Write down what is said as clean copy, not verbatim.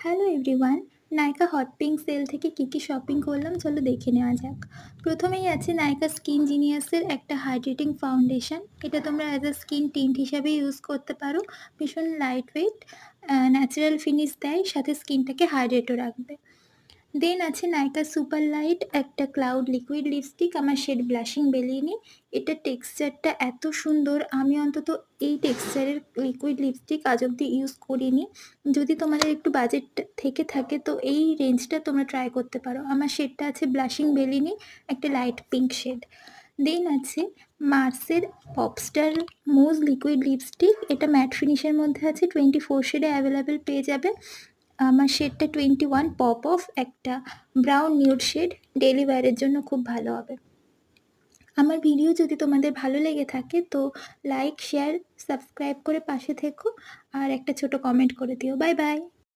Hello everyone, নাইকা hot pink sell থেকে কী shopping করলাম চলো দেখে নেওয়া যাক। প্রথমেই আছে নাইকা স্কিন জিনিয়াসের একটা হাইড্রেটিং ফাউন্ডেশন। এটা তোমরা অ্যাজ আ স্কিন টিন্ট হিসাবে ইউজ করতে পারো। ভীষণ লাইট ওয়েট, ন্যাচারাল ফিনিশ দেয়, সাথে স্কিনটাকে হাইড্রেটও রাখবে। দেন আছে নাইকা সুপার লাইট একটা ক্লাউড লিকুইড লিপস্টিক, আমার শেড ব্লাশিং বেলিনি। এটার টেক্সচারটা এত সুন্দর, আমি অন্তত এই টেক্সচারের লিকুইড লিপস্টিক আজ অব্দি ইউজ করিনি। যদি তোমাদের একটু বাজেট থেকে থাকে তো এই রেঞ্জটা তোমরা ট্রাই করতে পারো। আমার শেডটা আছে ব্লাশিং বেলিনি, একটা লাইট পিঙ্ক শেড। দেন আছে মার্সের পপস্টার মুজ লিকুইড লিপস্টিক, এটা ম্যাট ফিনিশের মধ্যে আছে, 24 শেডে অ্যাভেলেবেল পেয়ে যাবে। আমার শেডটা 21 পপ অফ, একটা ব্রাউন নিউড শেড, ডেলি ওয়্যারের জন্য খুব ভালো হবে। আমার ভিডিও যদি তোমাদের ভালো লেগে থাকে তো লাইক, শেয়ার, সাবস্ক্রাইব করে পাশে থেকো আর একটা ছোট কমেন্ট করে দিও। Bye bye.